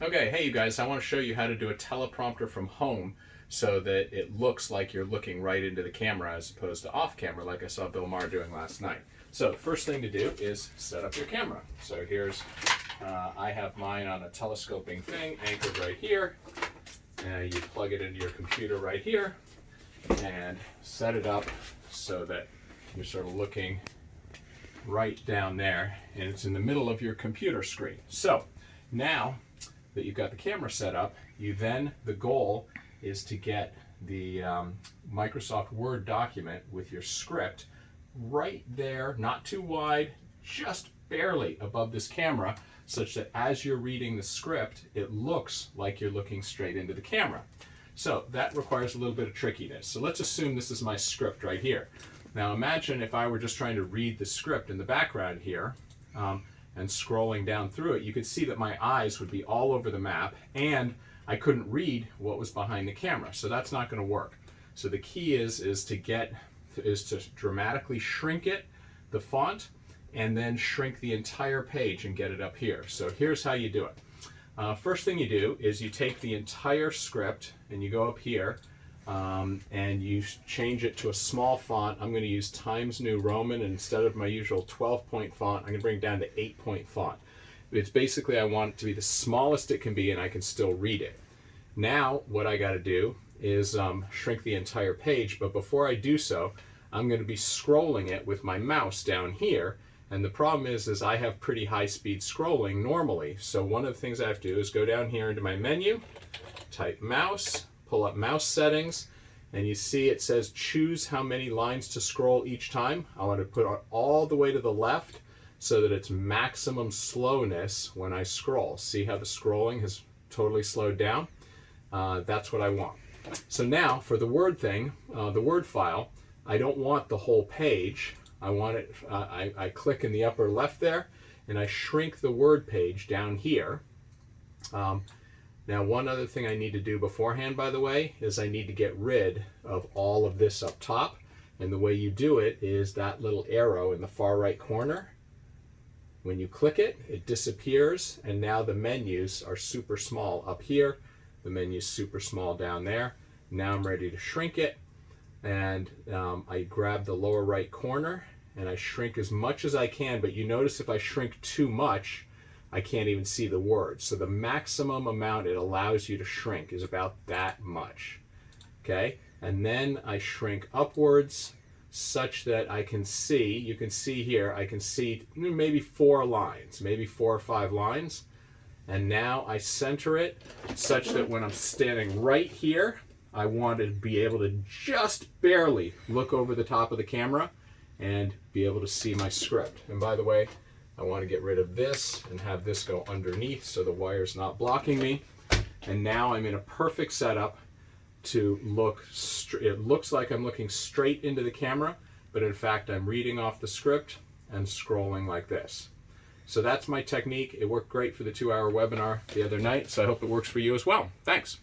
Okay, hey you guys, I want to show you how to do a teleprompter from home so that it looks like you're looking right into the camera as opposed to off camera like I saw Bill Maher doing last night. So first thing to do is set up your camera. So here's, I have mine on a telescoping thing anchored right here. You plug it into your computer right here and set it up so that you're sort of looking right down there and it's in the middle of your computer screen. So now that you've got the camera set up, the goal is to get the Microsoft Word document with your script right there, not too wide, just barely above this camera, such that as you're reading the script, it looks like you're looking straight into the camera. So that requires a little bit of trickiness. So let's assume this is my script right here. Now imagine if I were just trying to read the script in the background here, and scrolling down through it, you could see that my eyes would be all over the map and I couldn't read what was behind the camera. So that's not going to work. So the key is to dramatically shrink it, the font, and then shrink the entire page and get it up here. So here's how you do it. First thing you do is you take the entire script and you go up here and you change it to a small font. I'm going to use Times New Roman, and instead of my usual 12-point font, I'm going to bring it down to 8-point font. It's basically, I want it to be the smallest it can be and I can still read it. Now what I got to do is shrink the entire page, but before I do so, I'm going to be scrolling it with my mouse down here. And the problem is I have pretty high speed scrolling normally. So one of the things I have to do is go down here into my menu, type mouse, pull up mouse settings, and you see it says choose how many lines to scroll each time. I want to put it all the way to the left so that it's maximum slowness when I scroll. See how the scrolling has totally slowed down? That's what I want. So now for the Word thing, the Word file, I don't want the whole page. I want it, I click in the upper left there and I shrink the Word page down here. Now one other thing I need to do beforehand, by the way, is I need to get rid of all of this up top. And the way you do it is that little arrow in the far right corner. When you click it, it disappears, and now the menus are super small up here. The menu's super small down there. Now I'm ready to shrink it, and I grab the lower right corner and I shrink as much as I can, but you notice if I shrink too much, I can't even see the words. So the maximum amount it allows you to shrink is about that much. Okay, and then I shrink upwards such that I can see, you can see here, I can see maybe 4 lines, maybe 4 or 5 lines. And now I center it such that when I'm standing right here, I want to be able to just barely look over the top of the camera and be able to see my script. And by the way, I want to get rid of this and have this go underneath so the wire's not blocking me. And now I'm in a perfect setup to look, it looks like I'm looking straight into the camera, but in fact I'm reading off the script and scrolling like this. So that's my technique. It worked great for the 2-hour webinar the other night, so I hope it works for you as well. Thanks.